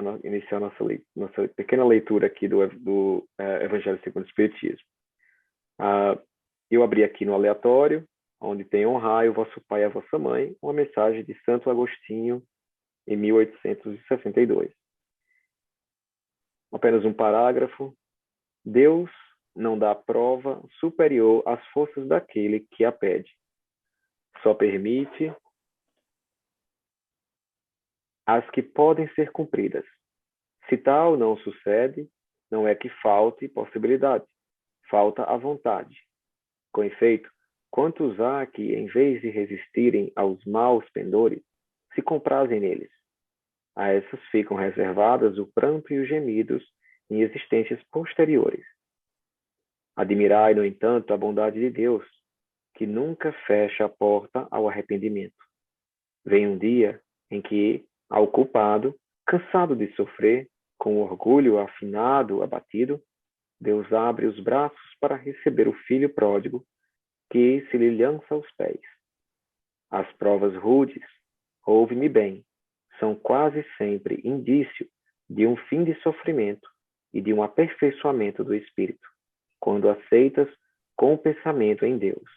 lá iniciar nossa pequena leitura aqui do Evangelho segundo o Espiritismo. Eu abri aqui no aleatório, onde tem honrai o vosso pai e a vossa mãe, uma mensagem de Santo Agostinho, em 1862. Apenas um parágrafo. Deus não dá prova superior às forças daquele que a pede. Só permite as que podem ser cumpridas. Se tal não sucede, não é que falte possibilidade, falta a vontade. Com efeito, quantos há que, em vez de resistirem aos maus pendores, se comprazem neles? A essas ficam reservadas o pranto e os gemidos em existências posteriores. Admirai, no entanto, a bondade de Deus, que nunca fecha a porta ao arrependimento. Vem um dia em que, ao culpado, cansado de sofrer, com orgulho afinado, abatido, Deus abre os braços para receber o filho pródigo, que se lhe lança aos pés. As provas rudes, ouve-me bem, são quase sempre indício de um fim de sofrimento e de um aperfeiçoamento do espírito, quando aceitas com o pensamento em Deus.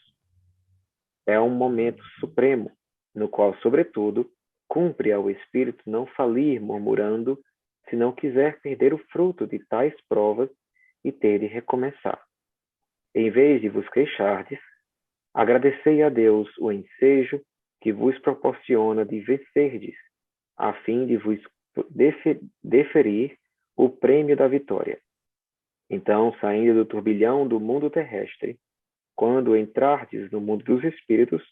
É um momento supremo, no qual, sobretudo, cumpre ao espírito não falir murmurando, se não quiser perder o fruto de tais provas e ter de recomeçar. Em vez de vos queixardes, agradecei a Deus o ensejo que vos proporciona de vencerdes, a fim de vos deferir o prêmio da vitória. Então, saindo do turbilhão do mundo terrestre, quando entrardes no mundo dos espíritos,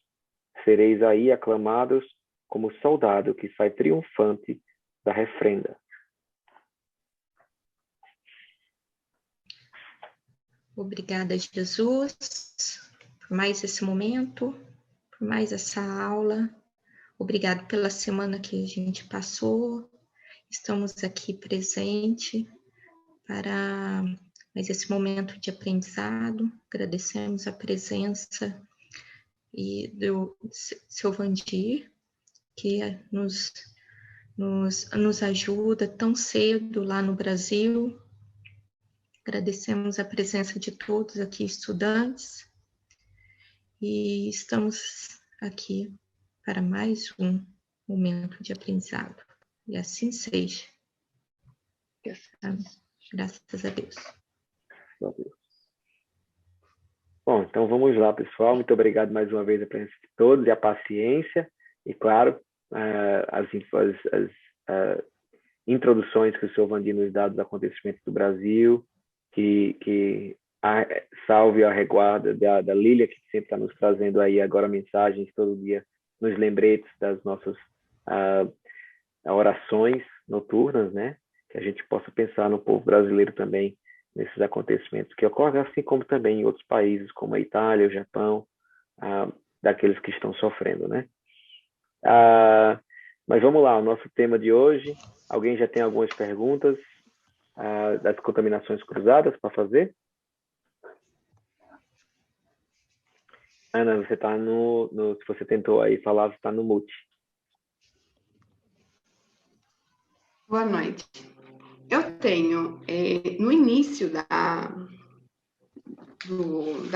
sereis aí aclamados como soldado que sai triunfante da refrenda. Obrigada, Jesus, por mais esse momento, por mais essa aula. Obrigado pela semana que a gente passou. Estamos aqui presente para mais esse momento de aprendizado. Agradecemos a presença do seu Vandir, que nos ajuda tão cedo lá no Brasil. Agradecemos a presença de todos aqui, estudantes, e estamos aqui para mais um momento de aprendizado. E assim seja. Graças a Deus. Bom, então vamos lá, pessoal. Muito obrigado mais uma vez a presença de todos e a paciência. E, claro, as introduções que o senhor Vandir nos dá dos acontecimentos do Brasil, que salve a reguarda da Lília, que sempre está nos trazendo aí agora mensagens todo dia nos lembretes das nossas orações noturnas, né? Que a gente possa pensar no povo brasileiro também, nesses acontecimentos que ocorrem, assim como também em outros países, como a Itália, o Japão, daqueles que estão sofrendo, né? Mas vamos lá, o nosso tema de hoje. Alguém já tem algumas perguntas das contaminações cruzadas para fazer? Ana, você está se você tentou aí falar, você está no mute. Boa noite. Eu tenho, no início da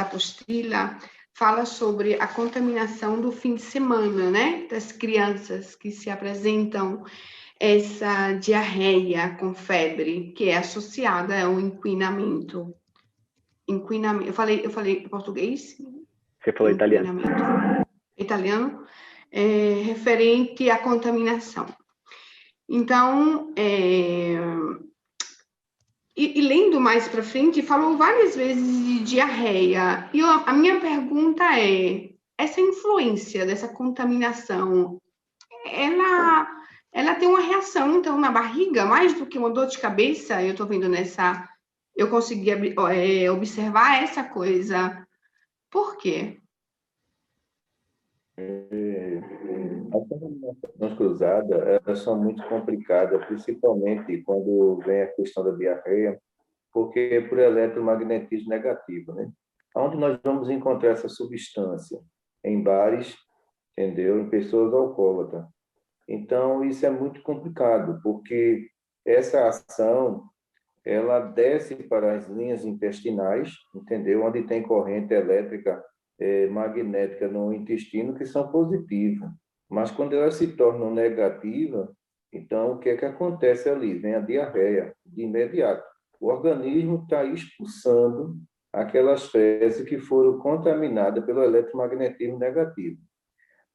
apostila, fala sobre a contaminação do fim de semana, né? Das crianças que se apresentam essa diarreia com febre, que é associada ao inquinamento. Eu falei português? Você falou italiano. Italiano, referente à contaminação. Então, e lendo mais para frente, falou várias vezes de diarreia. E a minha pergunta é, essa influência dessa contaminação, ela tem uma reação, então, na barriga, mais do que uma dor de cabeça? Eu estou vendo eu consegui observar essa coisa. Por quê? As contaminações cruzadas, elas são muito complicadas, principalmente quando vem a questão da diarreia, porque é por eletromagnetismo negativo, né? Onde nós vamos encontrar essa substância? Em bares, entendeu? Em pessoas alcoólatras. Então, isso é muito complicado, porque essa ação ela desce para as linhas intestinais, entendeu? Onde tem corrente elétrica magnética no intestino que são positivas. Mas quando elas se tornam negativas, então o que é que acontece ali? Vem a diarreia de imediato. O organismo está expulsando aquelas fezes que foram contaminadas pelo eletromagnetismo negativo.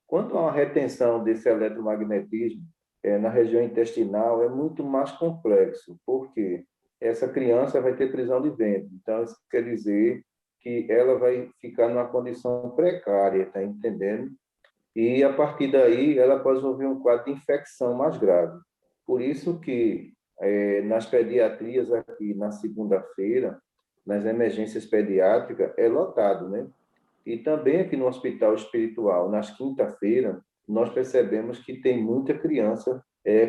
Quando há uma retenção desse eletromagnetismo na região intestinal, é muito mais complexo, porque essa criança vai ter prisão de ventre. Então, isso quer dizer que ela vai ficar numa condição precária, tá entendendo? E, a partir daí, ela pode desenvolver um quadro de infecção mais grave. Por isso que, nas pediatrias aqui, na segunda-feira, nas emergências pediátricas, é lotado, né? E também aqui no Hospital Espiritual, nas quinta-feiras, nós percebemos que tem muita criança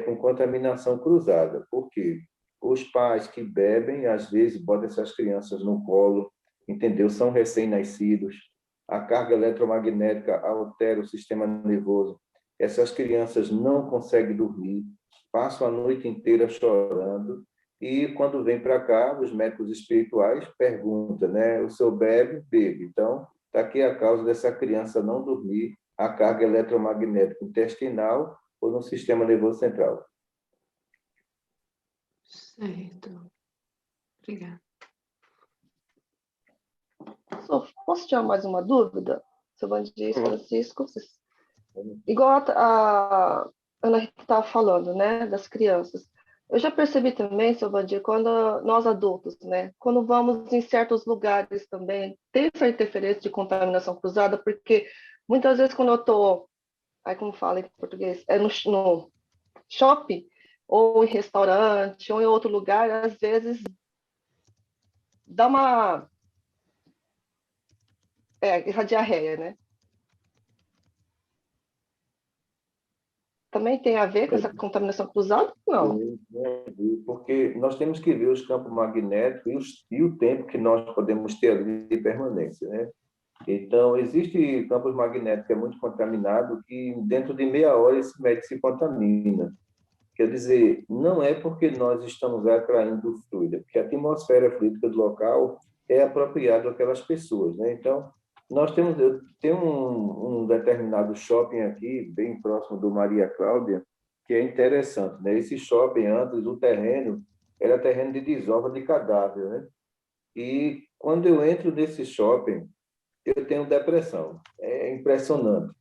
com contaminação cruzada. Por quê? Os pais que bebem, às vezes, botam essas crianças no colo, entendeu? São recém-nascidos. A carga eletromagnética altera o sistema nervoso. Essas crianças não conseguem dormir, passam a noite inteira chorando. E quando vem para cá, os médicos espirituais perguntam, né? O senhor bebe? Bebe. Então, está aqui a causa dessa criança não dormir, a carga eletromagnética intestinal ou no sistema nervoso central. Certo. Obrigada. Posso tirar mais uma dúvida? Seu Vandir, Francisco? Igual a Ana Rita estava falando, né, das crianças. Eu já percebi também, seu Vandir, quando nós adultos, né, quando vamos em certos lugares também, tem essa interferência de contaminação cruzada, porque muitas vezes quando eu estou, aí como fala em português, no shopping, ou em restaurante, ou em outro lugar, às vezes dá essa diarreia, né? Também tem a ver com essa contaminação cruzada? Não. Porque nós temos que ver os campos magnéticos e o tempo que nós podemos ter ali de permanência, né? Então, existe campos magnéticos que é muito contaminado que dentro de meia hora esse médico se contamina. Quer dizer, não é porque nós estamos atraindo fluido, é porque a atmosfera fluídica do local é apropriada àquelas pessoas, né? Então, eu tenho um determinado shopping aqui, bem próximo do Maria Cláudia, que é interessante, né? Esse shopping, antes, o terreno era terreno de desova de cadáver, né? E quando eu entro nesse shopping, eu tenho depressão. É impressionante.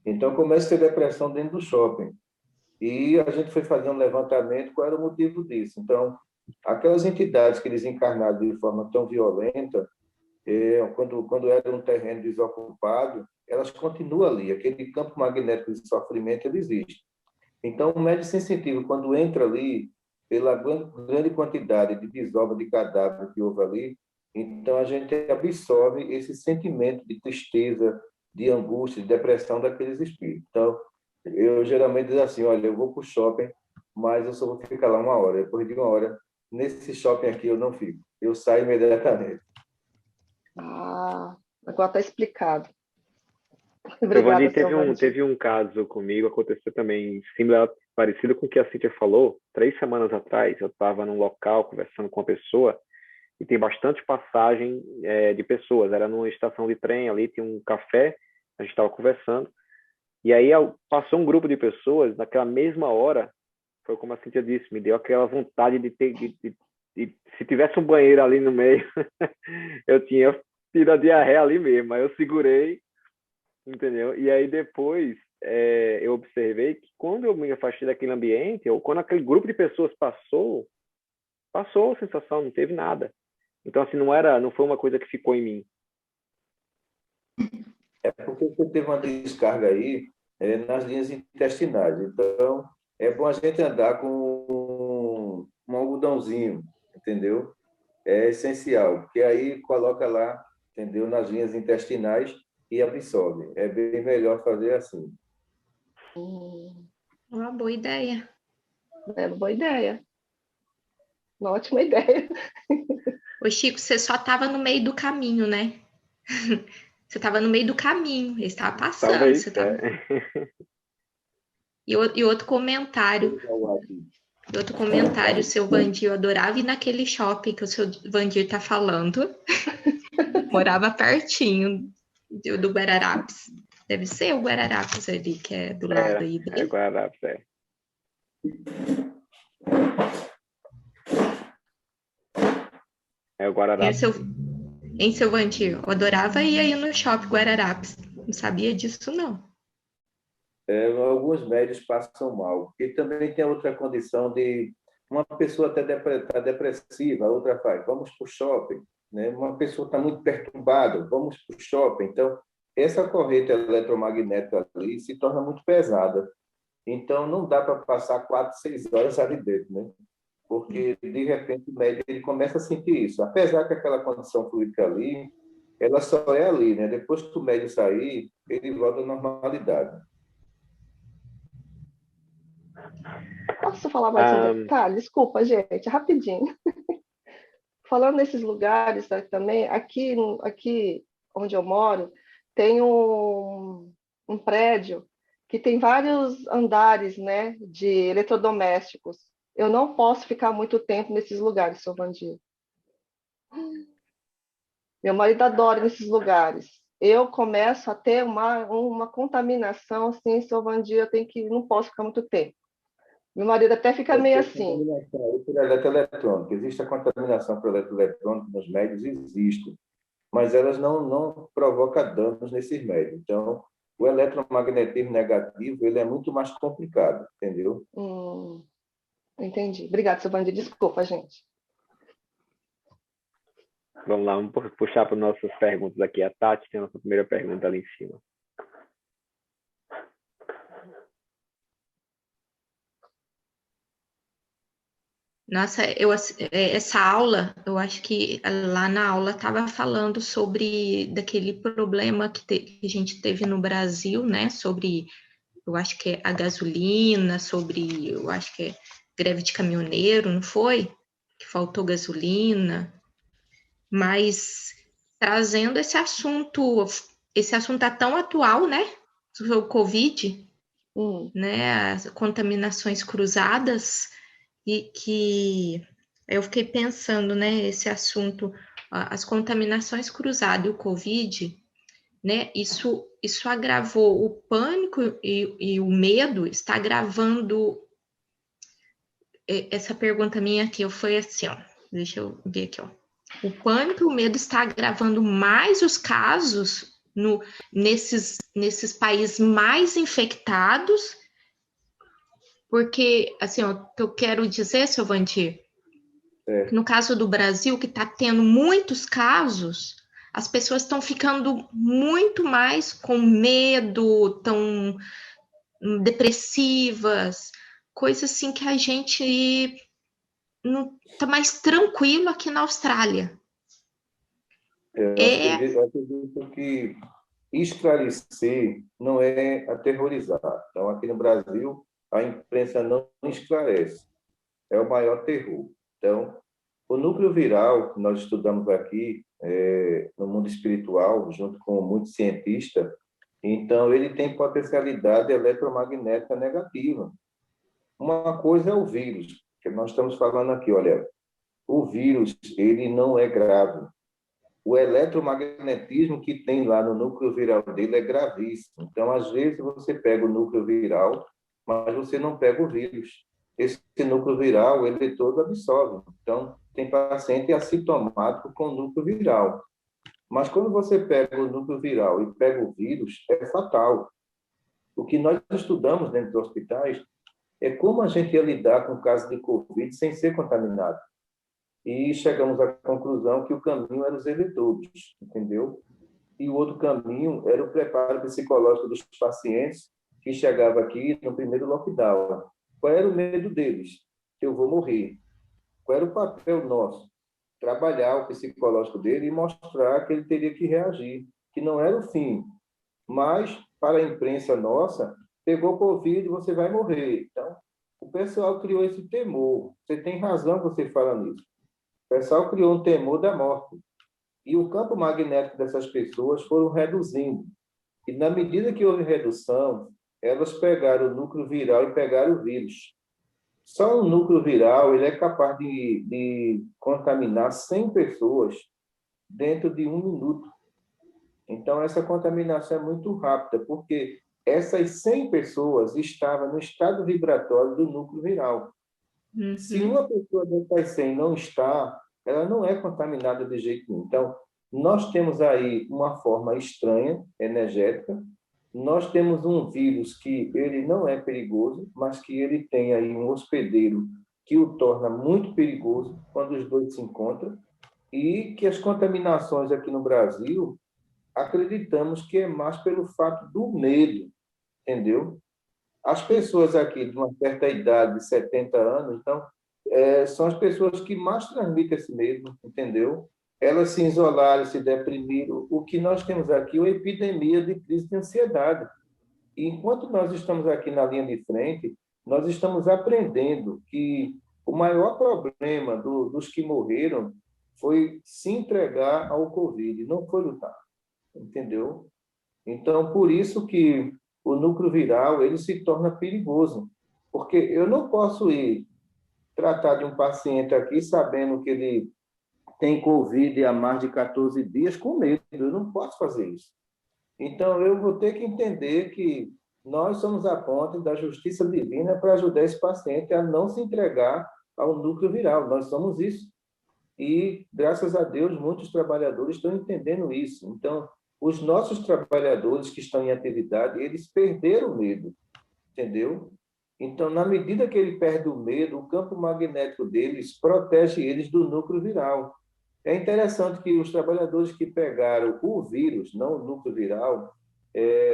Então, começa a ter depressão dentro do shopping. E a gente foi fazer um levantamento, qual era o motivo disso. Então, aquelas entidades que desencarnaram de forma tão violenta, quando era um terreno desocupado, elas continuam ali. Aquele campo magnético de sofrimento, ele existe. Então, o médium sensitivo, quando entra ali, pela grande quantidade de desova de cadáver que houve ali, então a gente absorve esse sentimento de tristeza, de angústia, de depressão daqueles espíritos. Então, eu geralmente digo assim, olha, eu vou para o shopping, mas eu só vou ficar lá uma hora. Depois de uma hora, nesse shopping aqui eu não fico. Eu saio imediatamente. Agora está explicado. Obrigada, teve um caso comigo, aconteceu também similar, parecido com o que a Cíntia falou. 3 semanas atrás, eu estava num local conversando com uma pessoa e tem bastante passagem de pessoas. Era numa estação de trem ali, tinha um café, a gente estava conversando. E aí passou um grupo de pessoas, naquela mesma hora, foi como a Cíntia disse, me deu aquela vontade de ter... se tivesse um banheiro ali no meio, eu tinha tido a diarreia ali mesmo. Aí eu segurei, entendeu? E aí depois eu observei que quando eu me afastei daquele ambiente, ou quando aquele grupo de pessoas passou a sensação, não teve nada. Então, assim, não foi uma coisa que ficou em mim. É porque você teve uma descarga aí nas linhas intestinais. Então, é bom a gente andar com um algodãozinho, entendeu? É essencial, porque aí coloca lá, entendeu? Nas linhas intestinais e absorve. É bem melhor fazer assim. Uma boa ideia. É uma boa ideia. Uma ótima ideia. Ô, Chico, você só estava no meio do caminho, né? Você estava no meio do caminho, ele estava passando. Talvez, E outro comentário. Outro comentário, o seu Vandir, eu adorava ir naquele shopping que o seu Vandir está falando. Morava pertinho do Guararapes. Deve ser o Guararapes ali, que é do lado aí. É Guararapes, é. É o Guararapes. Em seu Vandir, eu adorava ir aí no shopping Guararapes. Não sabia disso, não. Alguns médios passam mal, porque também tem outra condição de uma pessoa até tá depressiva, a outra faz, vamos para o shopping, né? Uma pessoa está muito perturbada, vamos para o shopping. Então, essa corrente eletromagnética ali se torna muito pesada. Então, não dá para passar 4, 6 horas ali dentro, né? Porque, de repente, o médico ele começa a sentir isso. Apesar que aquela condição fluídica ali, ela só é ali, né? Depois que o médico sair, ele volta à normalidade. Posso falar mais um detalhe? Desculpa, gente, rapidinho. Falando nesses lugares também, aqui onde eu moro, tem um prédio que tem vários andares, né, de eletrodomésticos. Eu não posso ficar muito tempo nesses lugares, seu Vandir. Meu marido adora nesses lugares. Eu começo a ter uma contaminação, assim, seu Vandir, não posso ficar muito tempo. Meu marido até fica meio assim. Por eletroeletrônica. Existe a contaminação por eletroeletrônica nos médios? Existe. Mas elas não provocam danos nesses médios. Então, o eletromagnetismo negativo ele é muito mais complicado, entendeu? Entendi. Obrigada, seu Vandir. Desculpa, gente. Vamos lá, vamos puxar para nossas perguntas aqui. A Tati tem a nossa primeira pergunta ali em cima. Nossa, essa aula, eu acho que lá na aula estava falando sobre daquele problema que a gente teve no Brasil, né? Sobre, eu acho que é a gasolina, eu acho que é greve de caminhoneiro, não foi? Que faltou gasolina. Mas trazendo esse assunto tá tão atual, né? Sobre o Covid, né? As contaminações cruzadas. E que eu fiquei pensando, né, esse assunto, as contaminações cruzadas e o Covid, né, isso agravou o pânico e o medo, está agravando. Essa pergunta minha aqui foi assim, ó, deixa eu ver aqui, ó. O pânico e o medo está agravando mais os casos nesses países mais infectados. Porque, assim, o que eu quero dizer, seu Vandir, no caso do Brasil, que está tendo muitos casos, as pessoas estão ficando muito mais com medo, tão depressivas, coisas assim que a gente não está mais tranquilo aqui na Austrália. Eu acredito que esclarecer não é aterrorizar. Então, aqui no Brasil, a imprensa não esclarece. É o maior terror. Então, o núcleo viral que nós estudamos aqui no mundo espiritual, junto com muitos cientistas, então ele tem potencialidade eletromagnética negativa. Uma coisa é o vírus, que nós estamos falando aqui, olha, o vírus, ele não é grave. O eletromagnetismo que tem lá no núcleo viral dele é gravíssimo. Então, às vezes, você pega o núcleo viral, mas você não pega o vírus. Esse núcleo viral, ele todo absorve. Então, tem paciente assintomático com núcleo viral. Mas quando você pega o núcleo viral e pega o vírus, é fatal. O que nós estudamos dentro dos hospitais é como a gente ia lidar com o caso de Covid sem ser contaminado. E chegamos à conclusão que o caminho era os eletrodos, entendeu? E o outro caminho era o preparo psicológico dos pacientes que chegavam aqui no primeiro lockdown. Qual era o medo deles? Que eu vou morrer. Qual era o papel nosso? Trabalhar o psicológico dele e mostrar que ele teria que reagir, que não era o fim. Mas, para a imprensa nossa, pegou Covid e você vai morrer. Então, o pessoal criou esse temor. Você tem razão você fala nisso. O pessoal criou um temor da morte. E o campo magnético dessas pessoas foram reduzindo. E, na medida que houve redução, elas pegaram o núcleo viral e pegaram o vírus. Só um núcleo viral ele é capaz de contaminar 100 pessoas dentro de 1 minuto. Então, essa contaminação é muito rápida, porque essas 100 pessoas estavam no estado vibratório do núcleo viral. Se uma pessoa dessas 100 não está, ela não é contaminada de jeito nenhum. Então, nós temos aí uma forma estranha, energética. Nós temos um vírus que ele não é perigoso, mas que ele tem aí um hospedeiro que o torna muito perigoso quando os dois se encontram, e que as contaminações aqui no Brasil, acreditamos que é mais pelo fato do medo, entendeu? As pessoas aqui de uma certa idade, de 70 anos, então, são as pessoas que mais transmitem esse medo, entendeu? Elas se isolaram, se deprimiram. O que nós temos aqui é uma epidemia de crise de ansiedade. E enquanto nós estamos aqui na linha de frente, nós estamos aprendendo que o maior problema dos que morreram foi se entregar ao Covid, não foi lutar, entendeu? Então, por isso que o núcleo viral ele se torna perigoso, porque eu não posso ir tratar de um paciente aqui sabendo que ele tem Covid há mais de 14 dias com medo, eu não posso fazer isso. Então, eu vou ter que entender que nós somos a ponte da justiça divina para ajudar esse paciente a não se entregar ao núcleo viral, nós somos isso. E, graças a Deus, muitos trabalhadores estão entendendo isso. Então, os nossos trabalhadores que estão em atividade, eles perderam o medo, entendeu? Então, na medida que ele perde o medo, o campo magnético deles protege eles do núcleo viral. É interessante que os trabalhadores que pegaram o vírus, não o núcleo viral,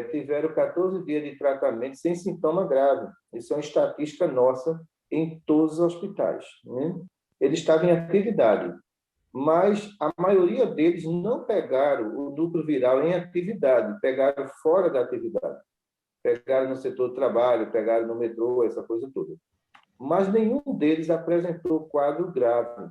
tiveram 14 dias de tratamento sem sintoma grave. Isso é uma estatística nossa em todos os hospitais, né? Eles estavam em atividade, mas a maioria deles não pegaram o núcleo viral em atividade, pegaram fora da atividade. Pegaram no setor do trabalho, pegaram no metrô, essa coisa toda. Mas nenhum deles apresentou quadro grave.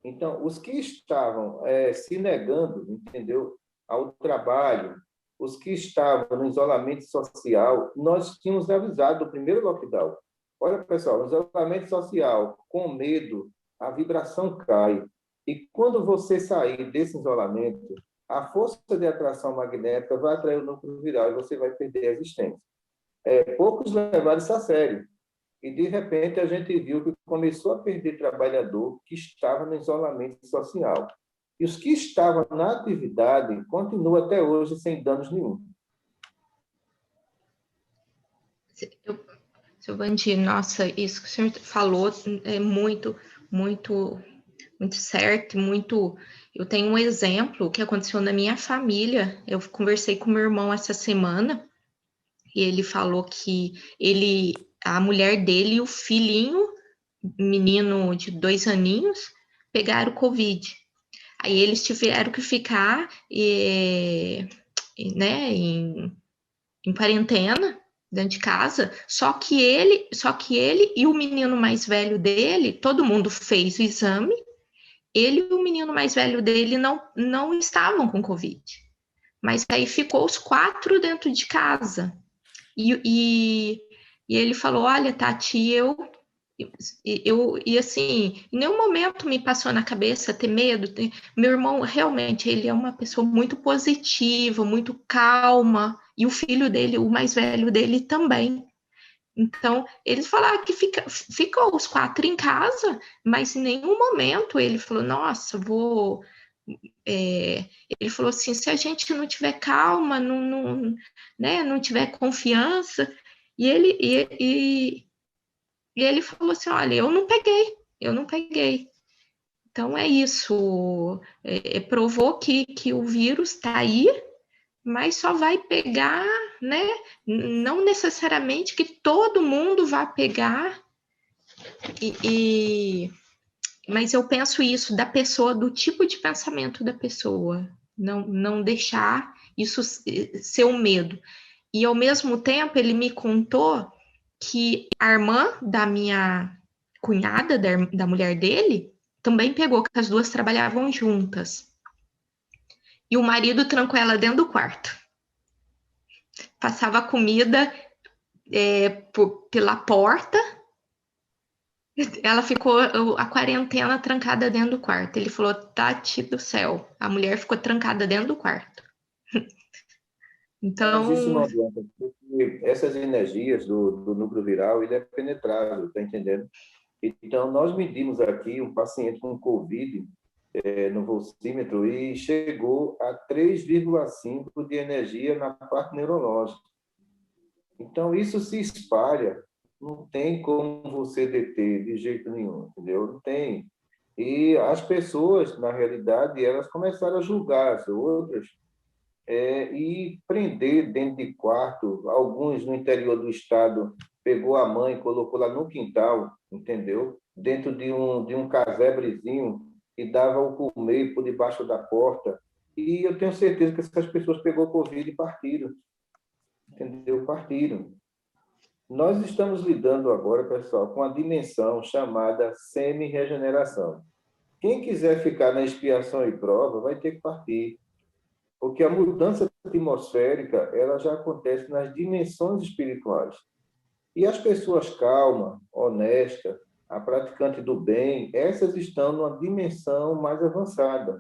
Então, os que estavam se negando, entendeu, ao trabalho, os que estavam no isolamento social, nós tínhamos avisado do primeiro lockdown. Olha, pessoal, no isolamento social, com medo, a vibração cai. E quando você sair desse isolamento, a força de atração magnética vai atrair o núcleo viral e você vai perder a existência. Poucos levaram isso a sério. E, de repente, a gente viu que começou a perder trabalhador que estava no isolamento social. E os que estavam na atividade continuam até hoje sem danos nenhum. Seu Bandi, nossa, isso que o senhor falou é muito, muito, muito certo, muito... Eu tenho um exemplo que aconteceu na minha família. Eu conversei com meu irmão essa semana e ele falou que a mulher dele e o filhinho, menino de 2 aninhos, pegaram Covid. Aí eles tiveram que ficar né, em quarentena, dentro de casa, só que ele e o menino mais velho dele, todo mundo fez o exame, ele e o menino mais velho dele não estavam com Covid. Mas aí ficou os 4 dentro de casa. E ele falou, olha, Tati, e assim, em nenhum momento me passou na cabeça ter medo. Meu irmão, realmente, ele é uma pessoa muito positiva, muito calma, e o filho dele, o mais velho dele também. Então, eles falaram que ficou os 4 em casa, mas em nenhum momento ele falou, nossa, vou... ele falou assim, se a gente não tiver calma, não tiver confiança, e ele falou assim, olha, eu não peguei. Então é isso, provou que o vírus está aí, mas só vai pegar, né? Não necessariamente que todo mundo vai pegar, mas eu penso isso da pessoa, do tipo de pensamento da pessoa, não deixar isso ser um medo. E ao mesmo tempo ele me contou que a irmã da minha cunhada, da mulher dele, também pegou, que as duas trabalhavam juntas. E o marido trancou ela dentro do quarto. Passava comida pela porta Ela ficou a quarentena trancada dentro do quarto. Ele falou, Tati do céu. A mulher ficou trancada dentro do quarto. Mas isso não Então, adianta, porque essas energias do núcleo viral, ele é penetrável, tá entendendo? Então, nós medimos aqui um paciente com Covid no volsímetro e chegou a 3,5 de energia na parte neurológica. Então, isso se espalha, não tem como você deter de jeito nenhum, entendeu? Não tem. E as pessoas, na realidade, elas começaram a julgar as outras e prender dentro de quarto. Alguns no interior do estado pegou a mãe, colocou lá no quintal, entendeu? Dentro de um casebrezinho e dava o comer por debaixo da porta. E eu tenho certeza que essas pessoas pegou Covid e partiram, entendeu? Partiram. Nós estamos lidando agora, pessoal, com a dimensão chamada semi-regeneração. Quem quiser ficar na expiação e prova vai ter que partir, porque a mudança atmosférica ela já acontece nas dimensões espirituais. E as pessoas calmas, honestas, a praticante do bem, essas estão numa dimensão mais avançada.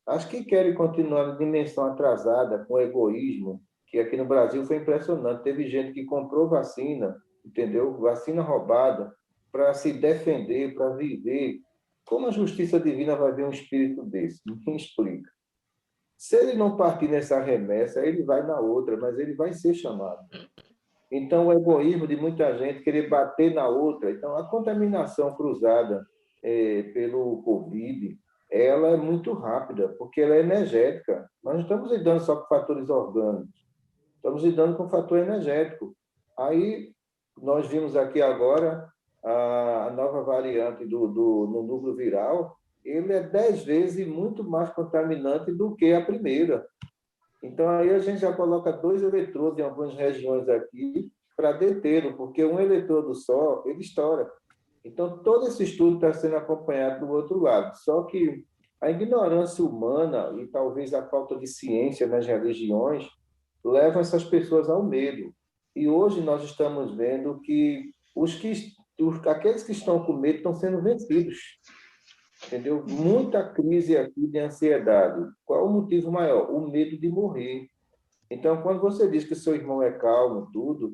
As que querem continuar na dimensão atrasada, com egoísmo, que aqui no Brasil foi impressionante. Teve gente que comprou vacina, entendeu? Vacina roubada, para se defender, para viver. Como a justiça divina vai ver um espírito desse? Ninguém explica. Se ele não partir nessa remessa, ele vai na outra, mas ele vai ser chamado. Então, o egoísmo de muita gente querer bater na outra. Então, a contaminação cruzada pelo Covid, ela é muito rápida, porque ela é energética. Nós não estamos lidando só com fatores orgânicos, estamos lidando com fator energético. Aí, nós vimos aqui agora a nova variante no núcleo viral, ele é 10 vezes muito mais contaminante do que a primeira. Então, aí a gente já coloca 2 eletrodos em algumas regiões aqui para detê-lo, porque um eletrodo só, ele estoura. Então, todo esse estudo está sendo acompanhado do outro lado. Só que a ignorância humana e talvez a falta de ciência nas religiões levam essas pessoas ao medo. E hoje nós estamos vendo que aqueles que estão com medo estão sendo vencidos. Entendeu? Muita crise aqui de ansiedade. Qual o motivo maior? O medo de morrer. Então, quando você diz que seu irmão é calmo, tudo,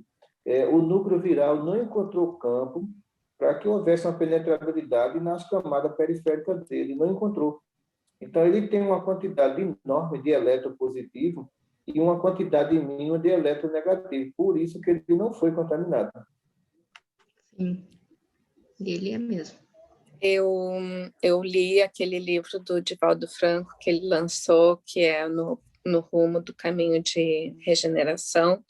o núcleo viral não encontrou campo para que houvesse uma penetrabilidade nas camadas periféricas dele, não encontrou. Então, ele tem uma quantidade enorme de eletropositivo e uma quantidade mínima de eletronegativo. Por isso que ele não foi contaminado. sim, ele é mesmo. Eu li aquele livro do Divaldo Franco que ele lançou, que é no rumo do caminho de regeneração,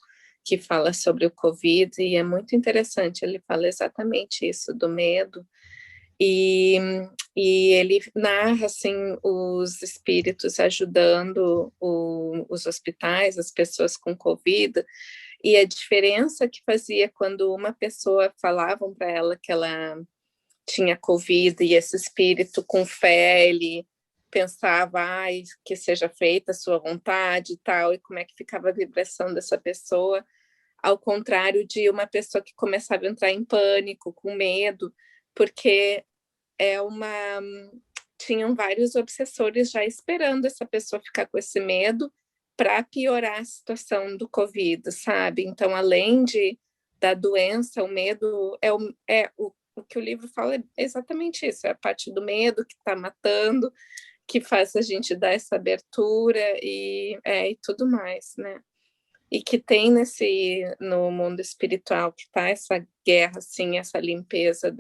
que fala sobre o Covid, e é muito interessante, ele fala exatamente isso, do medo, e ele narra, assim, os espíritos ajudando os hospitais, as pessoas com Covid, e a diferença que fazia quando uma pessoa falavam para ela que ela tinha Covid e esse espírito com fé, ele pensava, que seja feita a sua vontade e tal, e como é que ficava a vibração dessa pessoa, ao contrário de uma pessoa que começava a entrar em pânico, com medo, porque tinham vários obsessores já esperando essa pessoa ficar com esse medo para piorar a situação do Covid, sabe? Então, além da doença, o medo o que o livro fala é exatamente isso, é a parte do medo que está matando, que faz a gente dar essa abertura e tudo mais, né? E que tem no mundo espiritual, que está essa guerra, assim, essa limpeza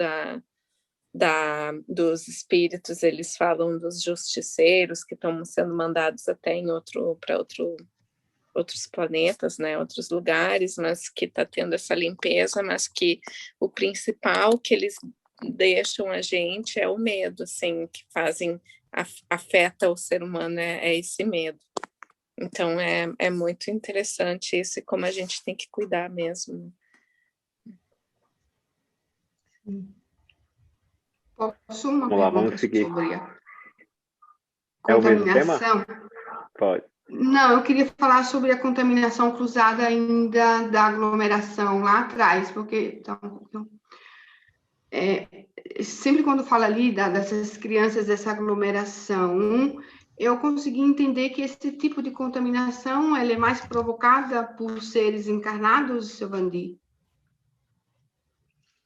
dos espíritos, eles falam dos justiceiros que estão sendo mandados até para outros planetas, né, outros lugares, mas que está tendo essa limpeza, mas que o principal que eles deixam a gente é o medo, assim, que afeta o ser humano, é esse medo. Então, é muito interessante isso e como a gente tem que cuidar mesmo. Posso uma Vamos lá, pergunta vamos seguir. sobre a É o mesmo contaminação? tema? Pode. Não, eu queria falar sobre a contaminação cruzada ainda da aglomeração lá atrás, porque sempre quando fala ali dessas crianças, dessa aglomeração, eu consegui entender que esse tipo de contaminação ela é mais provocada por seres encarnados, seu Vandi?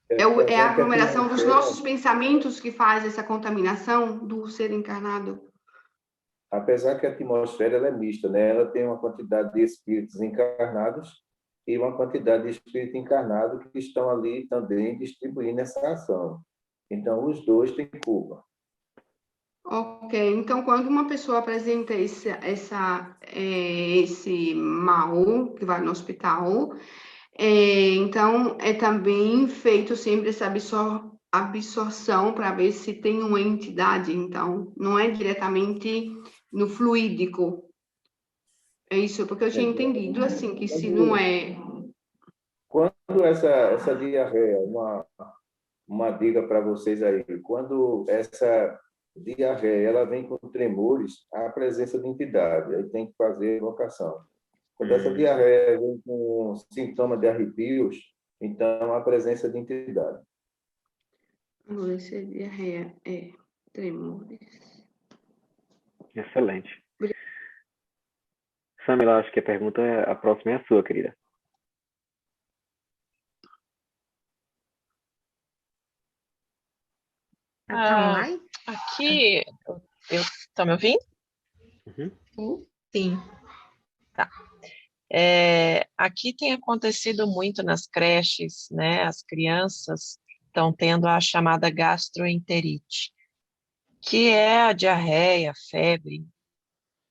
É a aglomeração dos nossos pensamentos que faz essa contaminação do ser encarnado? Apesar que a atmosfera ela é mista, né? Ela tem uma quantidade de espíritos encarnados e uma quantidade de espíritos encarnados que estão ali também distribuindo essa ação. Então, os dois têm culpa. Ok, então quando uma pessoa apresenta esse mal, que vai no hospital, então é também feito sempre essa absorção para ver se tem uma entidade, então não é diretamente no fluídico. É isso, porque eu tinha entendido assim, que se não é... Quando essa diarreia, uma dica para vocês aí, quando essa diarreia ela vem com tremores, há a presença de entidade, aí tem que fazer evocação. Quando essa diarreia vem com sintoma de arrepios, então há a presença de entidade. Essa diarreia tremores. Excelente. Samila, acho que a próxima é a sua, querida. Tá online? Aqui, estão me ouvindo? Sim. Tá. Aqui tem acontecido muito nas creches, né? As crianças estão tendo a chamada gastroenterite, que é a diarreia, febre.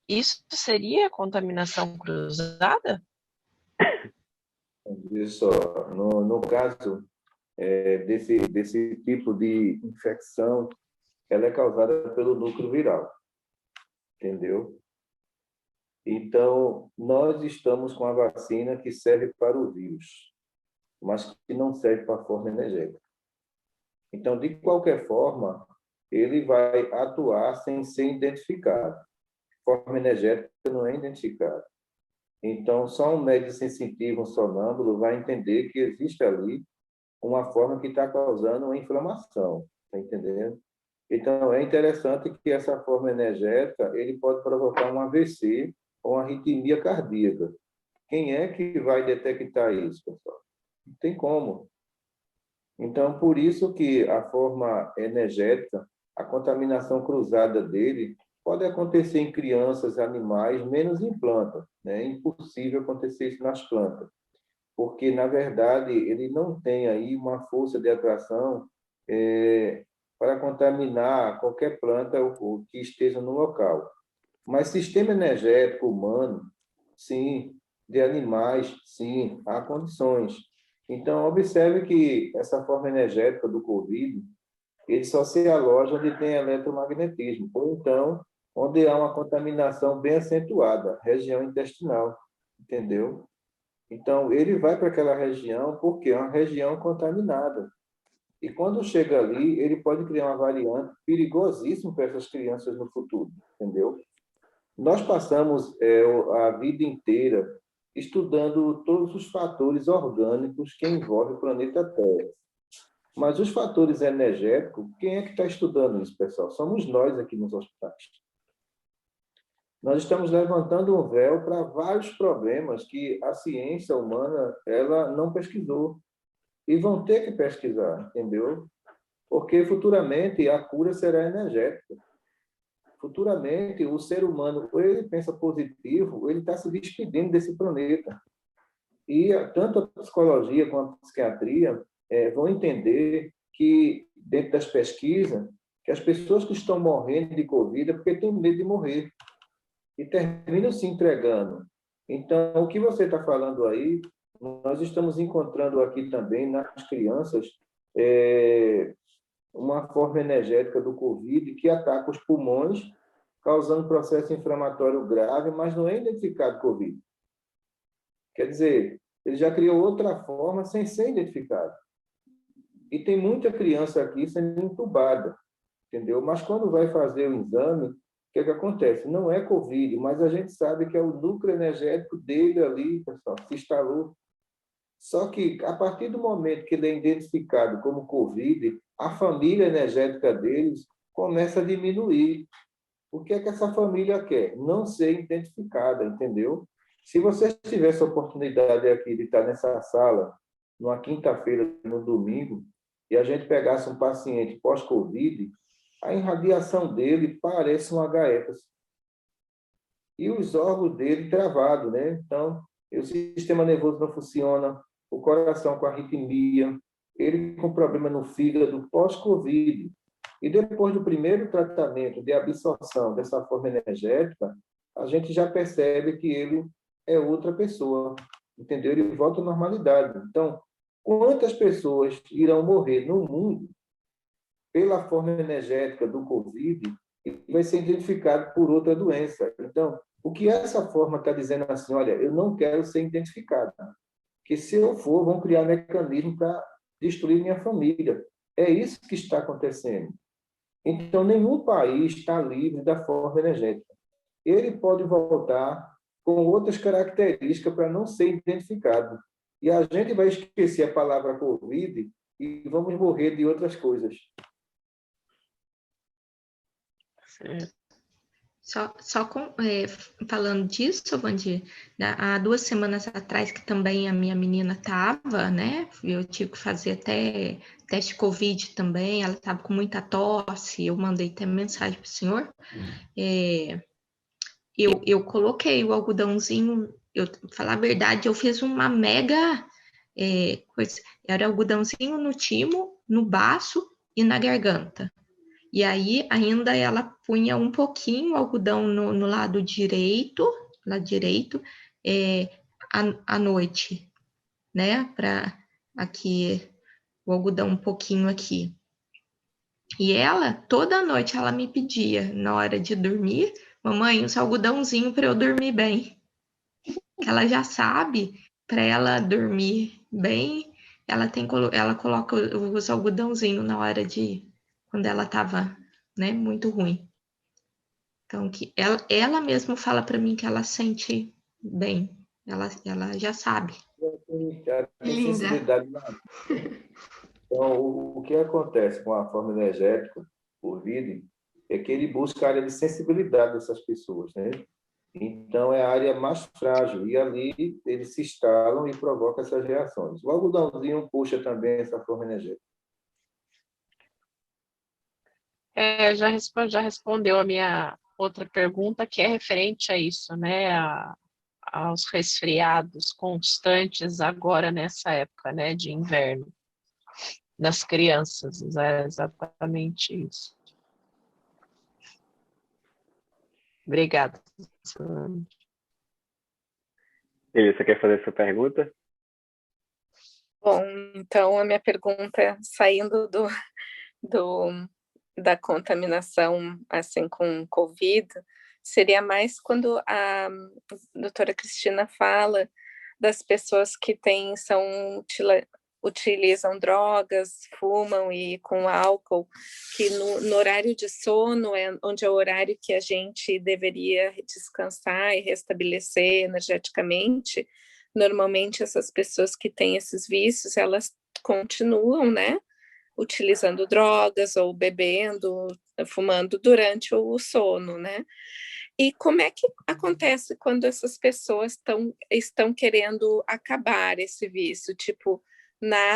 Isso seria contaminação cruzada? Isso, no caso desse tipo de infecção, ela é causada pelo núcleo viral, entendeu? Então, nós estamos com a vacina que serve para o vírus, mas que não serve para a forma energética. Então, de qualquer forma, ele vai atuar sem ser identificado. Forma energética não é identificada. Então, só um médico sensitivo, um sonâmbulo, vai entender que existe ali uma forma que está causando uma inflamação, está entendendo? Então, é interessante que essa forma energética ele pode provocar um AVC ou uma arritmia cardíaca. Quem é que vai detectar isso, pessoal? Não tem como. Então, por isso que a forma energética, a contaminação cruzada dele, pode acontecer em crianças, animais, menos em plantas. Né? É impossível acontecer isso nas plantas, porque, na verdade, ele não tem aí uma força de atração para contaminar qualquer planta que esteja no local. Mas sistema energético humano, sim, de animais, sim, há condições. Então, observe que essa forma energética do Covid, ele só se aloja onde tem eletromagnetismo, ou então, onde há uma contaminação bem acentuada, região intestinal, entendeu? Então, ele vai para aquela região porque é uma região contaminada. E quando chega ali, ele pode criar uma variante perigosíssima para essas crianças no futuro, entendeu? Nós passamos a vida inteira estudando todos os fatores orgânicos que envolvem o planeta Terra. Mas os fatores energéticos, quem é que está estudando isso, pessoal? Somos nós aqui nos hospitais. Nós estamos levantando um véu para vários problemas que a ciência humana ela não pesquisou. E vão ter que pesquisar, entendeu? Porque futuramente a cura será energética. Futuramente o ser humano, ou ele pensa positivo, ou ele está se despedindo desse planeta. E tanto a psicologia quanto a psiquiatria vão entender que, dentro das pesquisas, que as pessoas que estão morrendo de Covid é porque têm medo de morrer. E terminam se entregando. Então, o que você está falando aí, nós estamos encontrando aqui também nas crianças uma forma energética do Covid que ataca os pulmões, causando processo inflamatório grave, mas não é identificado Covid. Quer dizer, ele já criou outra forma sem ser identificado. E tem muita criança aqui sendo entubada, entendeu? Mas quando vai fazer o exame, o que acontece? Não é Covid, mas a gente sabe que é o núcleo energético dele ali, pessoal, se instalou. Só que, a partir do momento que ele é identificado como Covid, a família energética deles começa a diminuir. O que é que essa família quer? Não ser identificada, entendeu? Se você tivesse a oportunidade aqui de estar nessa sala, numa quinta-feira, no domingo, e a gente pegasse um paciente pós-Covid, a irradiação dele parece um HF. E os órgãos dele travados, né? Então, o sistema nervoso não funciona, o coração com arritmia, ele com problema no fígado pós-Covid. E depois do primeiro tratamento de absorção dessa forma energética, a gente já percebe que ele é outra pessoa, entendeu? Ele volta à normalidade. Então, quantas pessoas irão morrer no mundo pela forma energética do Covid e vai ser identificado por outra doença? Então, o que essa forma está dizendo assim, olha, eu não quero ser identificado, que se eu for, vão criar mecanismo para destruir minha família. É isso que está acontecendo. Então, nenhum país está livre da forma energética. Ele pode voltar com outras características para não ser identificado. E a gente vai esquecer a palavra Covid e vamos morrer de outras coisas. Falando disso, Vandir, há 2 semanas atrás, que também a minha menina estava, né? Eu tive que fazer até teste Covid também, ela estava com muita tosse, eu mandei até mensagem para o senhor. Eu coloquei o algodãozinho, falar a verdade, eu fiz uma mega coisa. Era algodãozinho no timo, no baço e na garganta. E aí, ainda ela punha um pouquinho o algodão no lado direito, à noite, né? Para aqui, o algodão um pouquinho aqui. E ela, toda noite, ela me pedia, na hora de dormir, mamãe, usa algodãozinho para eu dormir bem. Ela já sabe, para ela dormir bem, ela coloca os algodãozinho na hora quando ela estava, né, muito ruim. Então, que ela mesma fala para mim que ela sente bem. Ela já sabe. Tem sensibilidade na Então, o que acontece com a forma energética, por vida, é que ele busca a área de sensibilidade dessas pessoas, né? Então, é a área mais frágil, e ali eles se instalam e provocam essas reações. O algodãozinho puxa também essa forma energética. Já respondeu a minha outra pergunta, que é referente a isso, né? Aos resfriados constantes agora nessa época, né, de inverno, das crianças. É exatamente isso. Obrigada. Você quer fazer essa pergunta? Bom, então a minha pergunta é, saindo da contaminação assim com Covid, seria mais quando a doutora Cristina fala das pessoas que utilizam drogas, fumam e com álcool, que no horário de sono onde é o horário que a gente deveria descansar e restabelecer energeticamente. Normalmente essas pessoas que têm esses vícios, elas continuam, né, utilizando drogas ou bebendo, fumando durante o sono, né? E como é que acontece quando essas pessoas estão querendo acabar esse vício? Tipo,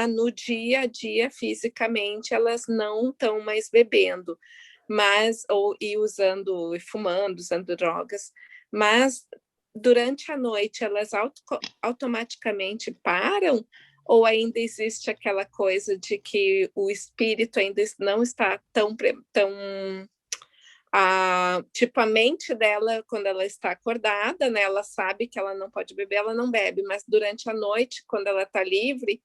no dia a dia, fisicamente, elas não estão mais bebendo, e fumando, usando drogas, mas durante a noite elas automaticamente param, ou ainda existe aquela coisa de que o espírito ainda não está tão tipo, a mente dela, quando ela está acordada, né, ela sabe que ela não pode beber, ela não bebe, mas durante a noite, quando ela está livre,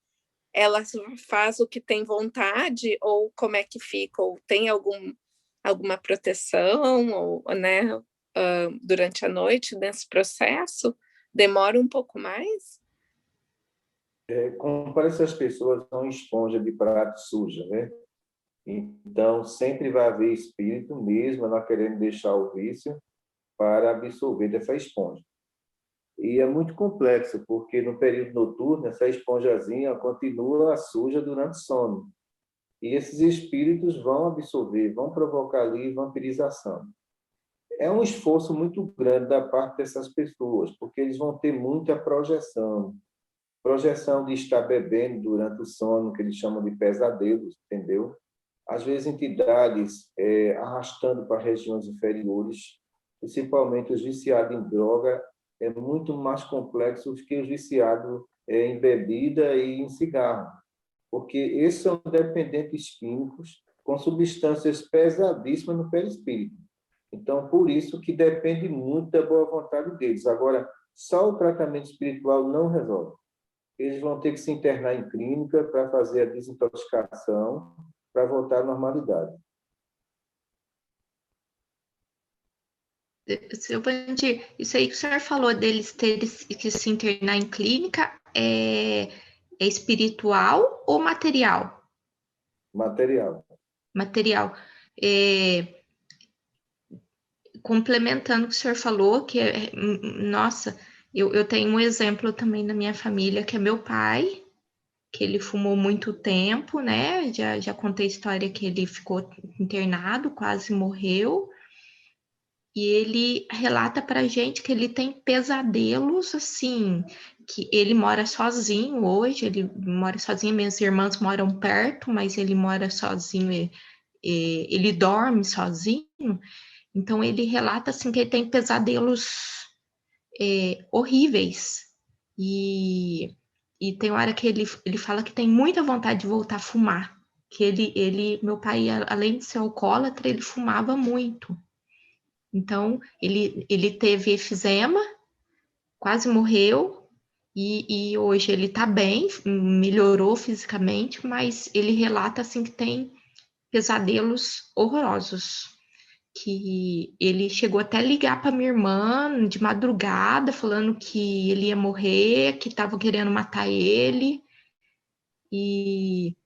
ela faz o que tem vontade, ou como é que fica? Ou tem alguma proteção, ou, né, durante a noite, nesse processo? Demora um pouco mais? Como parece que as pessoas são esponja de prato suja, né? Então, sempre vai haver espírito mesmo, ela querendo deixar o vício para absorver dessa esponja. E é muito complexo, porque no período noturno, essa esponjazinha continua suja durante o sono. E esses espíritos vão absorver, vão provocar ali vampirização. É um esforço muito grande da parte dessas pessoas, porque eles vão ter muita projeção de estar bebendo durante o sono, que eles chamam de pesadelos, entendeu? Às vezes entidades arrastando para regiões inferiores, principalmente os viciados em droga, é muito mais complexo que os viciados em bebida e em cigarro, porque esses são dependentes químicos com substâncias pesadíssimas no perispírito. Então, por isso que depende muito da boa vontade deles. Agora, só o tratamento espiritual não resolve. Eles vão ter que se internar em clínica para fazer a desintoxicação, para voltar à normalidade. Silvandir, isso aí que o senhor falou deles terem que se internar em clínica é espiritual ou material? Material. Material. Complementando o que o senhor falou, que nossa, eu tenho um exemplo também na minha família, que é meu pai, que ele fumou muito tempo, né? Já contei a história que ele ficou internado, quase morreu. E ele relata pra gente que ele tem pesadelos, assim, que ele mora sozinho hoje, ele mora sozinho, minhas irmãs moram perto, mas ele mora sozinho, ele dorme sozinho. Então, ele relata, assim, que ele tem pesadelos horríveis. E tem hora que ele fala que tem muita vontade de voltar a fumar. Que meu pai, além de ser alcoólatra, ele fumava muito. Então, ele teve efizema, quase morreu, e hoje ele está bem, melhorou fisicamente, mas ele relata assim que tem pesadelos horrorosos. Que ele chegou até a ligar para minha irmã de madrugada, falando que ele ia morrer, que estavam querendo matar ele. E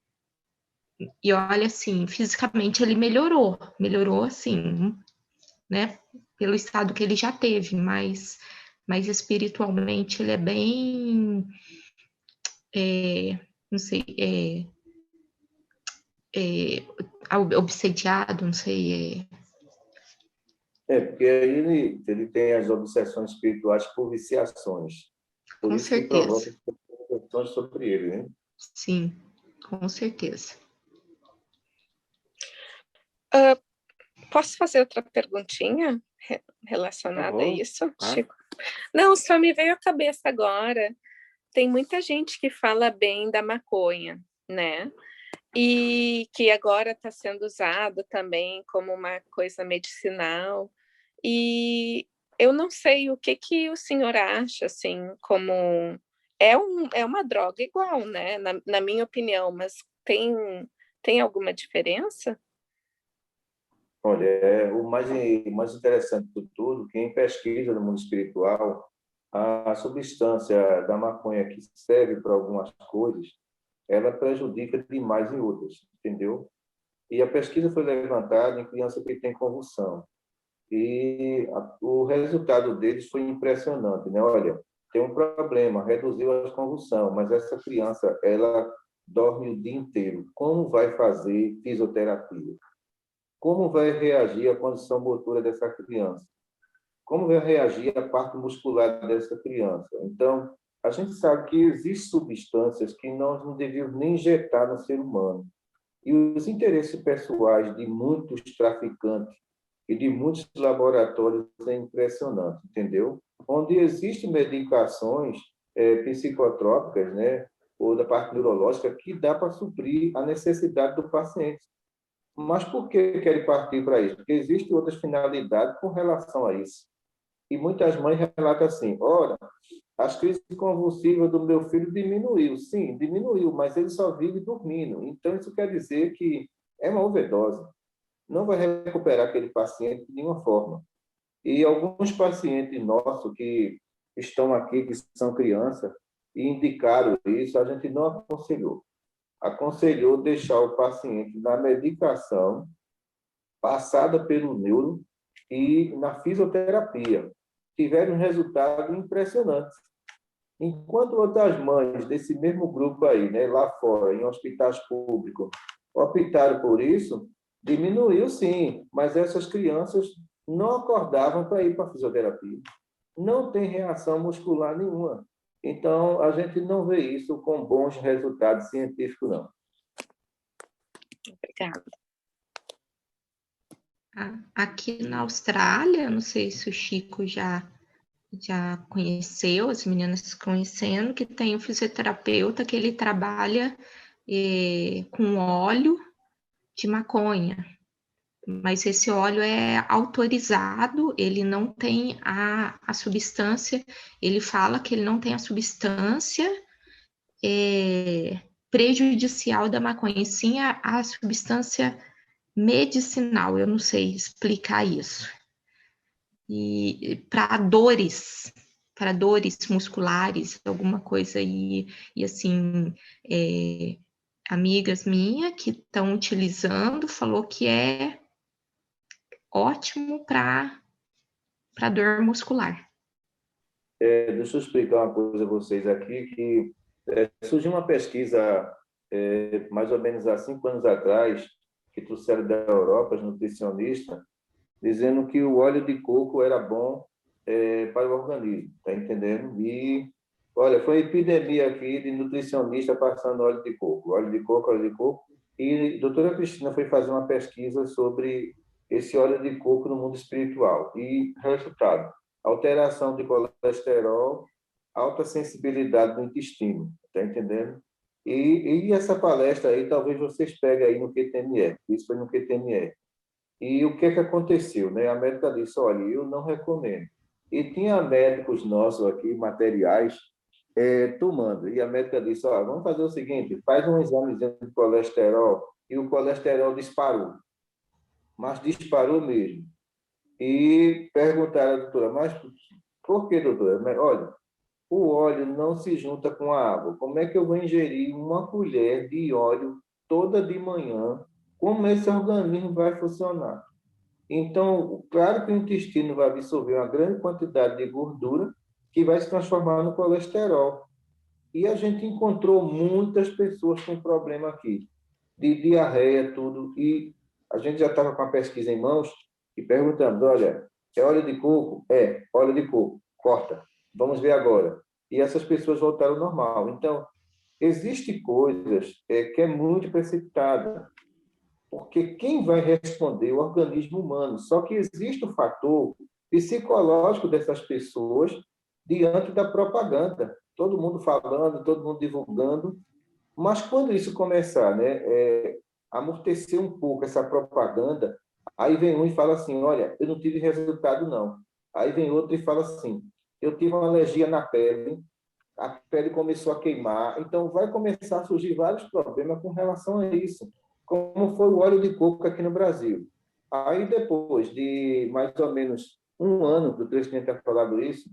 olha, assim, fisicamente ele melhorou assim, né? Pelo estado que ele já teve, mas espiritualmente ele é bem, não sei, obsediado, não sei. Porque ele tem as obsessões espirituais por viciações. Por Com isso certeza. que provoca questões sobre ele, né? Sim, com certeza. Posso fazer outra perguntinha relacionada a isso, Ah. Chico? Não, só me veio à cabeça agora. Tem muita gente que fala bem da maconha, né? E que agora está sendo usado também como uma coisa medicinal. E eu não sei o que o senhor acha, assim, como é uma droga igual, né? Na minha opinião, mas tem alguma diferença? Olha, o mais interessante de tudo, quem pesquisa no mundo espiritual, a substância da maconha que serve para algumas coisas, ela prejudica demais em outras, entendeu? E a pesquisa foi levantada em criança que tem convulsão. E o resultado deles foi impressionante, né? Olha, tem um problema, reduziu a convulsão, mas essa criança, ela dorme o dia inteiro. Como vai fazer fisioterapia? Como vai reagir a condição motora dessa criança? Como vai reagir a parte muscular dessa criança? Então, a gente sabe que existem substâncias que nós não devíamos nem injetar no ser humano. E os interesses pessoais de muitos traficantes e de muitos laboratórios é impressionante, entendeu? Onde existem medicações psicotrópicas, né, ou da parte neurológica, que dá para suprir a necessidade do paciente. Mas por que querem partir para isso? Porque existem outras finalidades com relação a isso. E muitas mães relatam assim, ora, as crises convulsivas do meu filho diminuiu. Sim, diminuiu, mas ele só vive dormindo. Então, isso quer dizer que é uma overdose. Não vai recuperar aquele paciente de nenhuma forma. E alguns pacientes nossos que estão aqui, que são crianças, e indicaram isso, a gente não aconselhou. Aconselhou deixar o paciente na medicação passada pelo neuro e na fisioterapia. tiveram um resultado impressionante. Enquanto outras mães desse mesmo grupo aí, né, lá fora, em hospitais públicos, optaram por isso, diminuiu sim, mas essas crianças não acordavam para ir para a fisioterapia. Não tem reação muscular nenhuma. Então, a gente não vê isso com bons resultados científicos, não. Obrigada. Aqui na Austrália, não sei se o Chico já conheceu, as meninas conhecendo, que tem um fisioterapeuta que ele trabalha com óleo de maconha. Mas esse óleo é autorizado, ele não tem a substância, ele fala que ele não tem a substância prejudicial da maconha, e sim a substância medicinal, eu não sei explicar isso. E para dores musculares, alguma coisa, e assim, amigas minhas que estão utilizando, falou que é ótimo para dor muscular. Deixa eu explicar uma coisa a vocês aqui, que surgiu uma pesquisa mais ou menos há 5 anos atrás, que trouxeram da Europa, os nutricionistas, dizendo que o óleo de coco era bom para o organismo, tá entendendo? E, olha, foi epidemia aqui de nutricionista passando óleo de coco, e a doutora Cristina foi fazer uma pesquisa sobre esse óleo de coco no mundo espiritual. E, resultado, alteração de colesterol, alta sensibilidade do intestino, tá entendendo? E essa palestra aí, talvez vocês peguem aí no QTME, isso foi no QTME. E o que aconteceu, né? A médica disse, olha, eu não recomendo. E tinha médicos nossos aqui, materiais, tomando. E a médica disse, olha, vamos fazer o seguinte, faz um examezinho de colesterol, e o colesterol disparou. Mas disparou mesmo. E perguntaram à doutora, mas por que, doutora? Olha, o óleo não se junta com a água. Como é que eu vou ingerir uma colher de óleo toda de manhã? Como esse organismo vai funcionar? Então, claro que o intestino vai absorver uma grande quantidade de gordura que vai se transformar no colesterol. E a gente encontrou muitas pessoas com problema aqui, de diarreia, tudo. E a gente já estava com a pesquisa em mãos e perguntamos, olha, é óleo de coco? É, óleo de coco. Corta. Vamos ver agora. E essas pessoas voltaram ao normal. Então, existem coisas que é muito precipitada, porque quem vai responder é o organismo humano. Só que existe o fator psicológico dessas pessoas diante da propaganda. Todo mundo falando, todo mundo divulgando. Mas quando isso começar, né, amortecer um pouco essa propaganda, aí vem um e fala assim, olha, eu não tive resultado, não. Aí vem outro e fala assim, eu tive uma alergia na pele, a pele começou a queimar, então vai começar a surgir vários problemas com relação a isso, como foi o óleo de coco aqui no Brasil. Aí, depois de mais ou menos 1 ano que o presidente ter falado isso,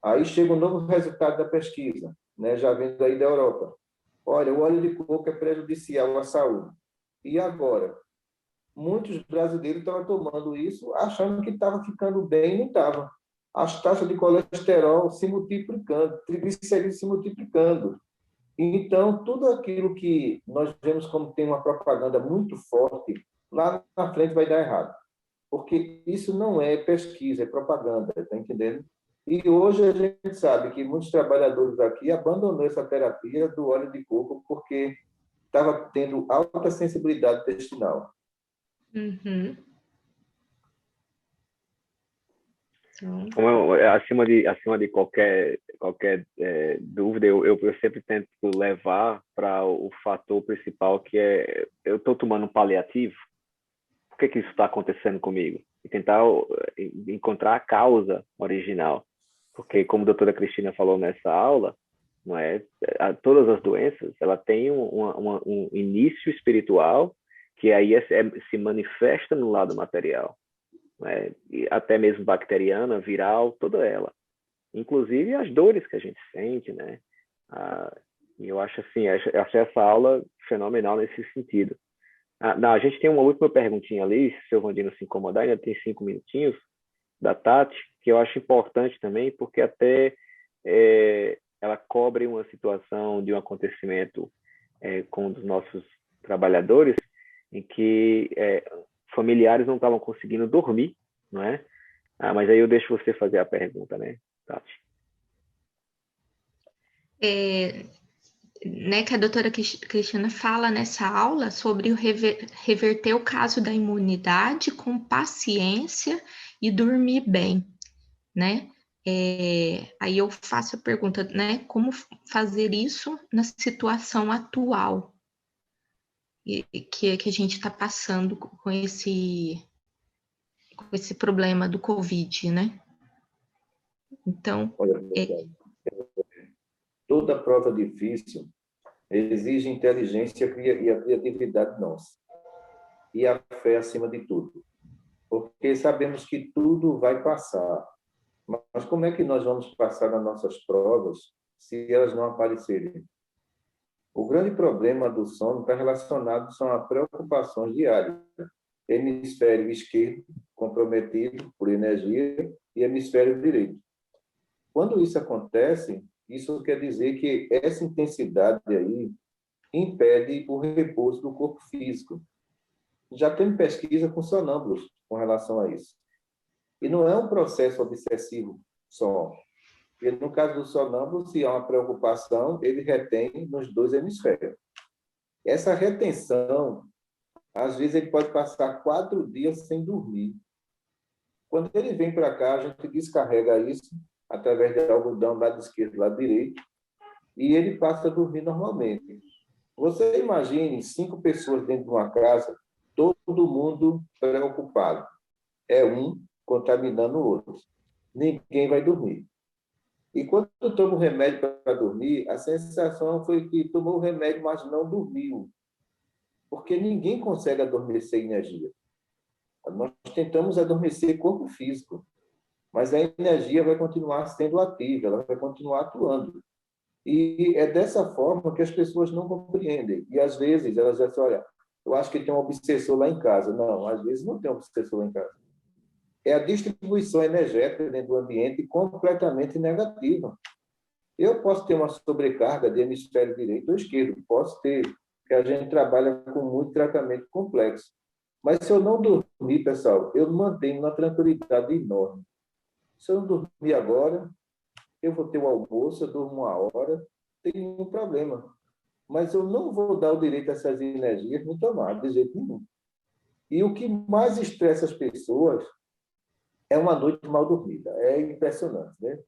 aí chega um novo resultado da pesquisa, né, já vindo aí da Europa. Olha, o óleo de coco é prejudicial à saúde. E agora? Muitos brasileiros estavam tomando isso achando que estava ficando bem e não estava. As taxas de colesterol se multiplicando, triglicerídeos se multiplicando. Então, tudo aquilo que nós vemos como tem uma propaganda muito forte, lá na frente vai dar errado. Porque isso não é pesquisa, é propaganda, está entendendo? E hoje a gente sabe que muitos trabalhadores aqui abandonou essa terapia do óleo de coco porque estava tendo alta sensibilidade intestinal. Uhum. Acima de qualquer dúvida, eu sempre tento levar para o fator principal, que é, eu estou tomando um paliativo, por que isso está acontecendo comigo? E tentar encontrar a causa original. Porque, como a doutora Cristina falou nessa aula, não é? Todas as doenças, ela tem um início espiritual que aí se manifesta no lado material. Né? E até mesmo bacteriana, viral, toda ela. Inclusive as dores que a gente sente, né? E eu acho assim, eu achei essa aula fenomenal nesse sentido. Não, a gente tem uma última perguntinha ali, se o Vandino se incomodar, ainda tem 5 minutinhos. da Tati, que eu acho importante também, porque até ela cobre uma situação de um acontecimento com um dos nossos trabalhadores, em que familiares não estavam conseguindo dormir, não é? Mas aí eu deixo você fazer a pergunta, né, Tati? Né, que a doutora Cristina fala nessa aula sobre reverter o caso da imunidade com paciência e dormir bem, né? Aí eu faço a pergunta, né? Como fazer isso na situação atual que a gente está passando com esse problema do Covid, né? Então, Olha, toda prova difícil exige inteligência e a criatividade nossa. E a fé acima de tudo. Porque sabemos que tudo vai passar. Mas como é que nós vamos passar nas nossas provas se elas não aparecerem? O grande problema do sono está relacionado a preocupações diárias. Hemisfério esquerdo comprometido por energia e hemisfério direito. Quando isso acontece, isso quer dizer que essa intensidade aí impede o repouso do corpo físico. Já tem pesquisa com sonâmbulos com relação a isso. E não é um processo obsessivo só. E no caso do sonâmbulo, se há uma preocupação, ele retém nos dois hemisférios. Essa retenção, às vezes, ele pode passar 4 dias sem dormir. Quando ele vem para cá, a gente descarrega isso através do algodão lado esquerdo e lado direito, e ele passa a dormir normalmente. Você imagine 5 pessoas dentro de uma casa, todo mundo preocupado. É um contaminando o outro. Ninguém vai dormir. E quando toma o remédio para dormir, a sensação foi que tomou o remédio, mas não dormiu. Porque ninguém consegue adormecer energia. Nós tentamos adormecer corpo físico, mas a energia vai continuar sendo ativa, ela vai continuar atuando. E é dessa forma que as pessoas não compreendem. E, às vezes, elas dizem assim, olha, eu acho que tem um obsessor lá em casa. Não, às vezes não tem um obsessor lá em casa. É a distribuição energética dentro do ambiente completamente negativa. Eu posso ter uma sobrecarga de hemisfério direito ou esquerdo, posso ter, porque a gente trabalha com muito tratamento complexo. Mas se eu não dormir, pessoal, eu mantenho uma tranquilidade enorme. Se eu não dormir agora, eu vou ter o almoço, eu durmo 1 hora, não tem nenhum problema. Mas eu não vou dar o direito a essas energias me tomar, de jeito nenhum. E o que mais estressa as pessoas é uma noite mal dormida. É impressionante, né?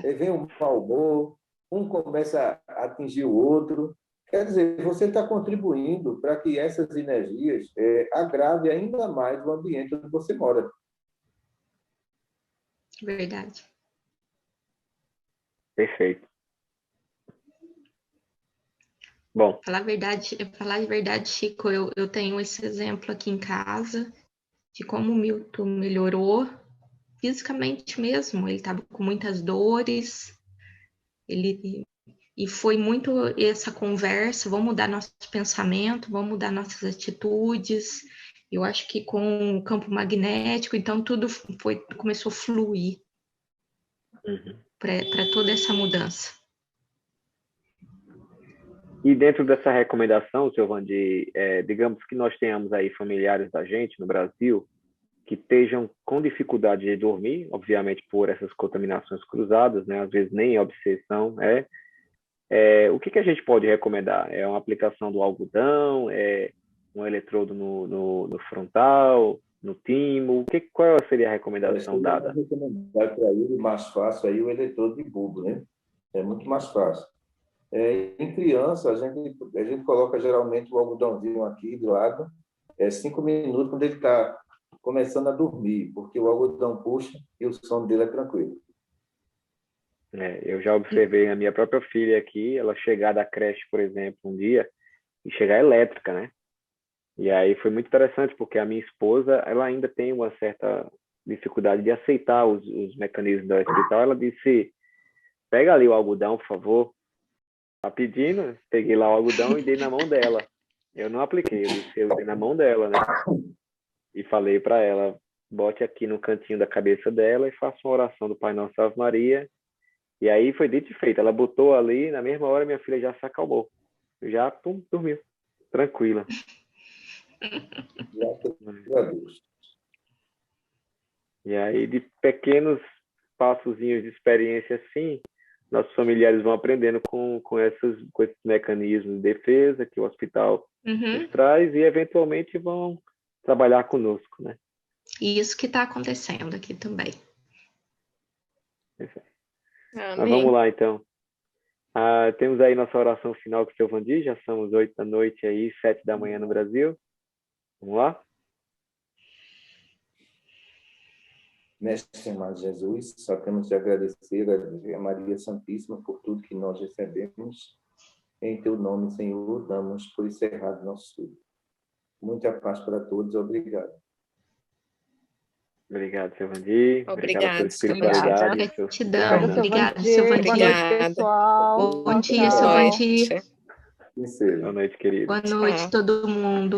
Aí vem um mau humor, um começa a atingir o outro. Quer dizer, você está contribuindo para que essas energias agravem ainda mais o ambiente onde você mora. Verdade. Perfeito. Bom. Falar a verdade, Chico, eu tenho esse exemplo aqui em casa de como o Milton melhorou fisicamente mesmo. Ele estava com muitas dores, e foi muito essa conversa, vamos mudar nosso pensamento, vamos mudar nossas atitudes. Eu acho que com o campo magnético, então tudo começou a fluir para toda essa mudança. E dentro dessa recomendação, Giovanni, digamos que nós tenhamos aí familiares da gente no Brasil que estejam com dificuldade de dormir, obviamente por essas contaminações cruzadas, né? Às vezes nem obsessão, o que a gente pode recomendar? É uma aplicação do algodão, um eletrodo no frontal, no timo? Qual seria a recomendação dada? Recomendar para ele mais fácil aí o eletrodo de bulbo, né? É muito mais fácil. Em criança, a gente coloca geralmente o algodãozinho aqui de lado, 5 minutos quando ele está começando a dormir, porque o algodão puxa e o sono dele é tranquilo. Eu já observei a minha própria filha aqui, ela chegar da creche, por exemplo, um dia, e chegar elétrica, né? E aí foi muito interessante, porque a minha esposa, ela ainda tem uma certa dificuldade de aceitar os mecanismos do hospital. Ela disse, pega ali o algodão, por favor. Tá pedindo, peguei lá o algodão e dei na mão dela. Eu não apliquei, eu dei na mão dela, né? E falei para ela, bote aqui no cantinho da cabeça dela e faça uma oração do Pai Nosso Ave Maria. E aí foi dito e feito. Ela botou ali, na mesma hora minha filha já se acalmou. Já, pum, dormiu. Tranquila. E aí, de pequenos passozinhos de experiência assim, nossos familiares vão aprendendo com esses mecanismos de defesa que o hospital nos traz e, eventualmente, vão trabalhar conosco, né? E isso que está acontecendo aqui também. Mas vamos lá, então. Temos aí nossa oração final com o seu Vandir, já são 8 da noite aí, 7 da manhã no Brasil. Vamos lá? Mestre amado Jesus, só temos de agradecer a Maria Santíssima por tudo que nós recebemos. Em teu nome, Senhor, damos por encerrado nosso estudo. Muita paz para todos. Obrigado. Obrigado, seu Vandir. Obrigado pela espiritualidade. Gratidão. Obrigada, seu Vandir. Boa noite, pessoal. Bom dia, seu Vandir. Boa noite, querido. Boa noite, todo mundo.